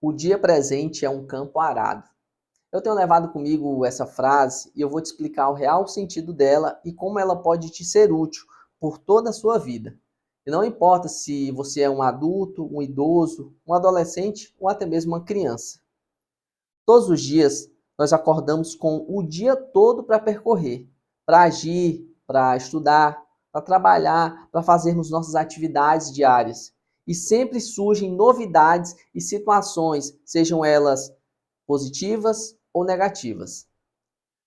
O dia presente é um campo arado. Eu tenho levado comigo essa frase e eu vou te explicar o real sentido dela e como ela pode te ser útil por toda a sua vida. E não importa se você é um adulto, um idoso, um adolescente ou até mesmo uma criança. Todos os dias nós acordamos com o dia todo para percorrer, para agir, para estudar, para trabalhar, para fazermos nossas atividades diárias. E sempre surgem novidades e situações, sejam elas positivas ou negativas.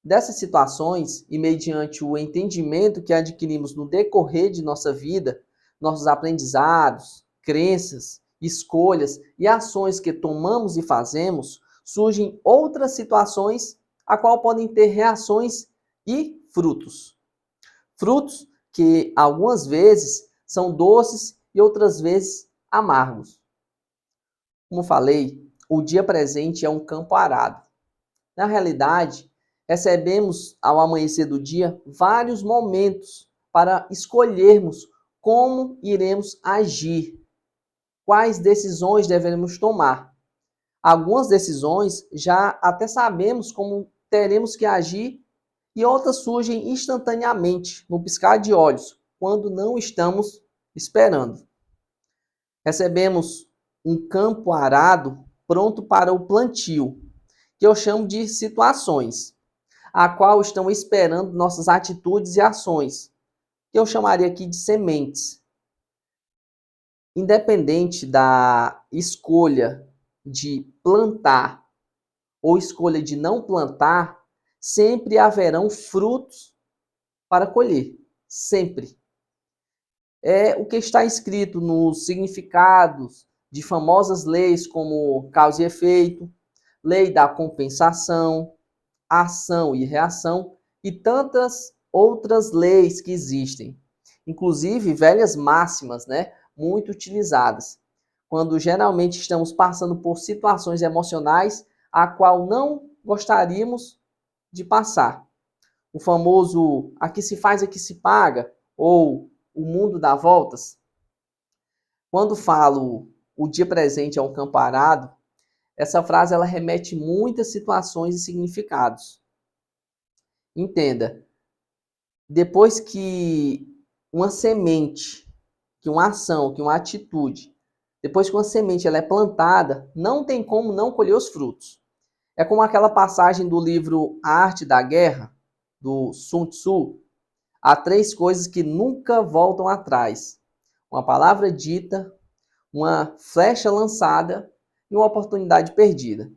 Dessas situações, e mediante o entendimento que adquirimos no decorrer de nossa vida, nossos aprendizados, crenças, escolhas e ações que tomamos e fazemos, surgem outras situações a qual podem ter reações e frutos. Frutos que algumas vezes são doces e outras vezes amargos. Como falei, o dia presente é um campo arado. Na realidade, recebemos ao amanhecer do dia vários momentos para escolhermos como iremos agir, quais decisões devemos tomar. Algumas decisões já até sabemos como teremos que agir e outras surgem instantaneamente, no piscar de olhos, quando não estamos esperando. Recebemos um campo arado pronto para o plantio, que eu chamo de situações, a qual estão esperando nossas atitudes e ações, que eu chamaria aqui de sementes. Independente da escolha de plantar ou escolha de não plantar, sempre haverão frutos para colher, sempre. É o que está escrito nos significados de famosas leis como causa e efeito, lei da compensação, ação e reação e tantas outras leis que existem. Inclusive velhas máximas, né, muito utilizadas, quando geralmente estamos passando por situações emocionais a qual não gostaríamos de passar. O famoso aqui se faz, aqui se paga, ou o mundo dá voltas. Quando falo o dia presente é um campo arado, essa frase ela remete muitas situações e significados. Entenda, depois que uma semente, que uma ação, que uma atitude, depois que uma semente ela é plantada, não tem como não colher os frutos. É como aquela passagem do livro A Arte da Guerra, do Sun Tzu. Há 3 coisas que nunca voltam atrás: uma palavra dita, uma flecha lançada e uma oportunidade perdida.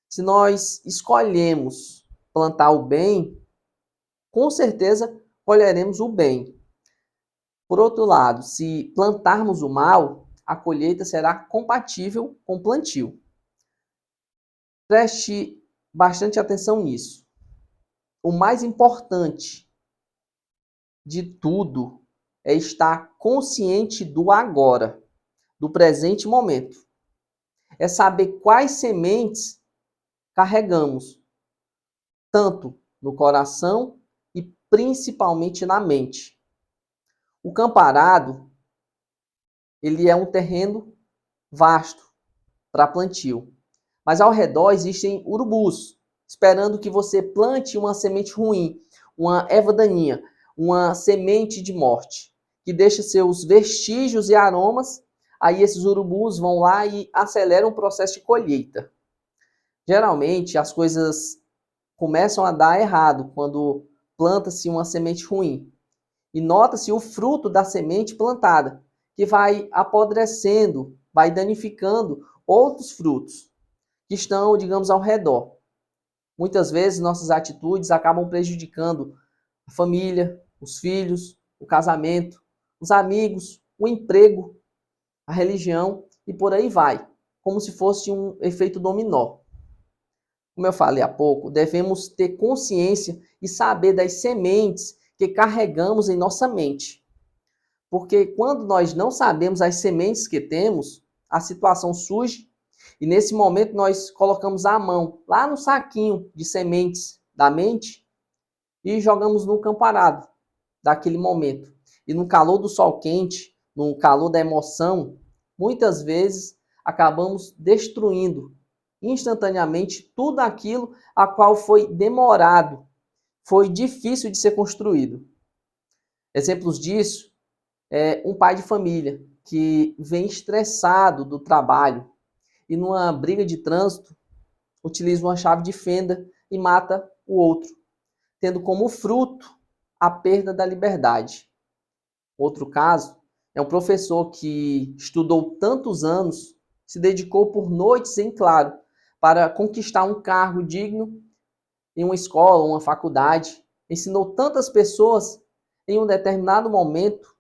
Se nós escolhemos plantar o bem, com certeza colheremos o bem. Por outro lado, se plantarmos o mal, a colheita será compatível com o plantio. Preste bastante atenção nisso. O mais importante de tudo é estar consciente do agora, do presente momento. É saber quais sementes carregamos, tanto no coração e principalmente na mente. O campo arado, ele é um terreno vasto para plantio, mas ao redor existem urubus, esperando que você plante uma semente ruim, uma erva daninha, uma semente de morte, que deixa seus vestígios e aromas, aí esses urubus vão lá e aceleram o processo de colheita. Geralmente as coisas começam a dar errado quando planta-se uma semente ruim. E nota-se o fruto da semente plantada, que vai apodrecendo, vai danificando outros frutos que estão, digamos, ao redor. Muitas vezes nossas atitudes acabam prejudicando a família, os filhos, o casamento, os amigos, o emprego, a religião e por aí vai, como se fosse um efeito dominó. Como eu falei há pouco, devemos ter consciência e saber das sementes que carregamos em nossa mente. Porque quando nós não sabemos as sementes que temos, a situação surge e nesse momento nós colocamos a mão lá no saquinho de sementes da mente e jogamos no campo arado daquele momento. E no calor do sol quente, no calor da emoção, muitas vezes acabamos destruindo instantaneamente tudo aquilo a qual foi demorado, foi difícil de ser construído. Exemplos disso é um pai de família que vem estressado do trabalho e numa briga de trânsito utiliza uma chave de fenda e mata o outro, tendo como fruto a perda da liberdade. Outro caso é um professor que estudou tantos anos, se dedicou por noites em claro para conquistar um cargo digno em uma escola, uma faculdade, ensinou tantas pessoas, em um determinado momento,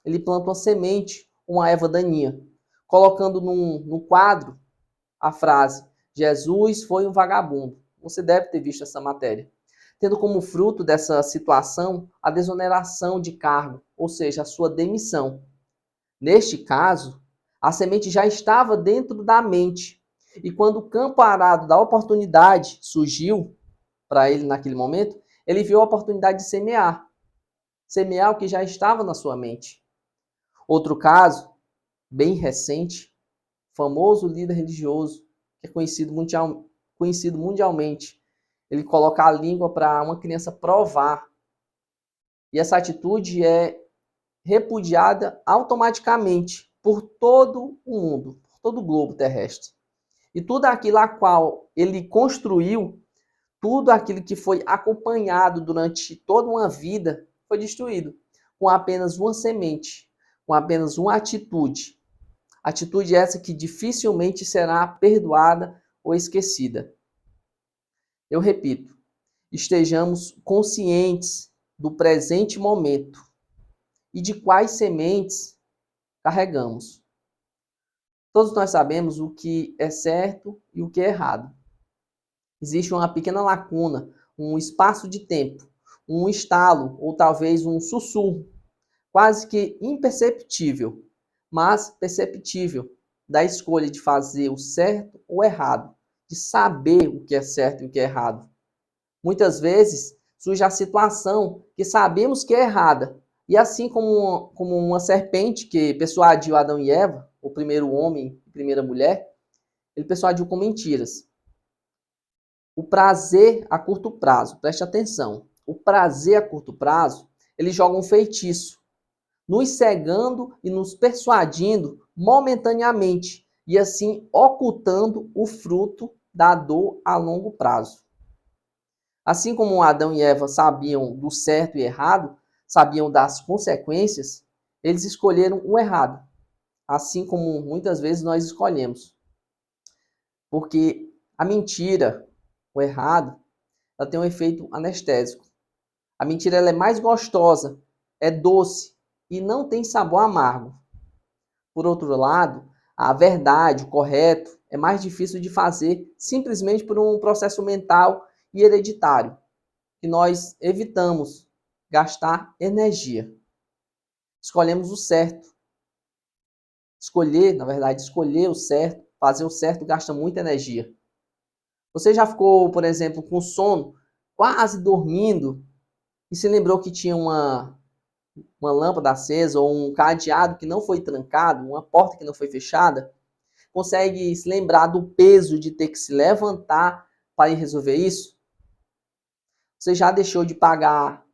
ele planta uma semente, uma erva daninha, colocando no quadro a frase: Jesus foi um vagabundo. Você deve ter visto essa matéria. Tendo como fruto dessa situação a desoneração de cargo, ou seja, a sua demissão. Neste caso, a semente já estava dentro da mente. E quando o campo arado da oportunidade surgiu para ele naquele momento, ele viu a oportunidade de semear. Semear o que já estava na sua mente. Outro caso, bem recente, famoso líder religioso, que é conhecido mundialmente. Ele coloca a língua para uma criança provar. E essa atitude é repudiada automaticamente por todo o mundo, por todo o globo terrestre. E tudo aquilo a qual ele construiu, tudo aquilo que foi acompanhado durante toda uma vida, foi destruído com apenas uma semente, com apenas uma atitude. Atitude essa que dificilmente será perdoada ou esquecida. Eu repito, estejamos conscientes do presente momento e de quais sementes carregamos. Todos nós sabemos o que é certo e o que é errado. Existe uma pequena lacuna, um espaço de tempo, um estalo ou talvez um sussurro, quase que imperceptível, mas perceptível, da escolha de fazer o certo ou errado, de saber o que é certo e o que é errado. Muitas vezes surge a situação que sabemos que é errada, e assim como uma serpente que persuadiu Adão e Eva, o primeiro homem e primeira mulher, ele persuadiu com mentiras. O prazer a curto prazo, preste atenção, o prazer a curto prazo, ele joga um feitiço, nos cegando e nos persuadindo momentaneamente, e assim ocultando o fruto da dor a longo prazo. Assim como Adão e Eva sabiam do certo e errado, sabiam das consequências, eles escolheram o errado, assim como muitas vezes nós escolhemos. Porque a mentira, o errado, ela tem um efeito anestésico. A mentira ela é mais gostosa, é doce e não tem sabor amargo. Por outro lado, a verdade, o correto, é mais difícil de fazer simplesmente por um processo mental e hereditário, que nós evitamos gastar energia. Escolhemos o certo. Escolher o certo, fazer o certo gasta muita energia. Você já ficou, por exemplo, com sono, quase dormindo, e se lembrou que tinha uma lâmpada acesa ou um cadeado que não foi trancado, uma porta que não foi fechada? Consegue se lembrar do peso de ter que se levantar para ir resolver isso? Você já deixou de pagar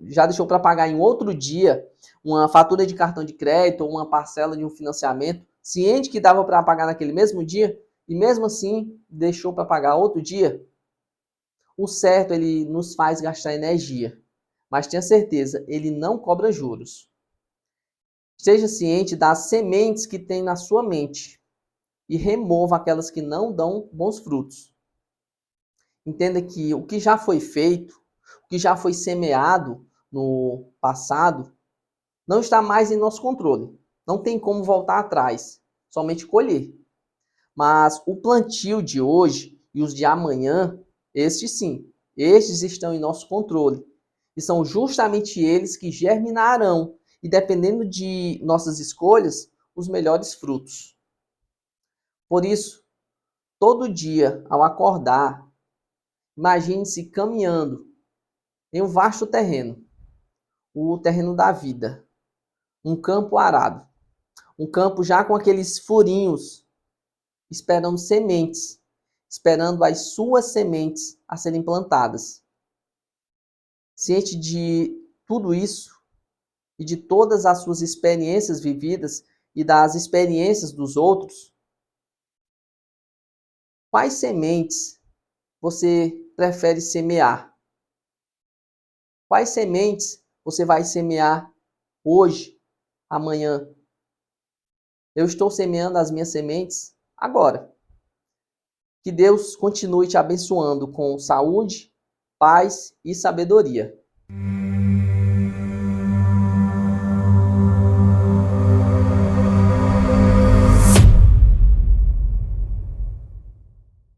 já deixou para pagar em outro dia uma fatura de cartão de crédito ou uma parcela de um financiamento, ciente que dava para pagar naquele mesmo dia e mesmo assim deixou para pagar outro dia? O certo, ele nos faz gastar energia, mas tenha certeza, ele não cobra juros. Esteja ciente das sementes que tem na sua mente e remova aquelas que não dão bons frutos. Entenda que o que já foi feito, o que já foi semeado no passado, não está mais em nosso controle. Não tem como voltar atrás, somente colher. Mas o plantio de hoje e os de amanhã, estes sim, estes estão em nosso controle. E são justamente eles que germinarão, e dependendo de nossas escolhas, os melhores frutos. Por isso, todo dia, ao acordar, imagine-se caminhando em um vasto terreno, o terreno da vida, um campo arado. Um campo já com aqueles furinhos, esperando sementes, esperando as suas sementes a serem plantadas. Ciente de tudo isso e de todas as suas experiências vividas e das experiências dos outros, quais sementes você prefere semear? Quais sementes você vai semear hoje, amanhã? Eu estou semeando as minhas sementes agora. Que Deus continue te abençoando com saúde, paz e sabedoria.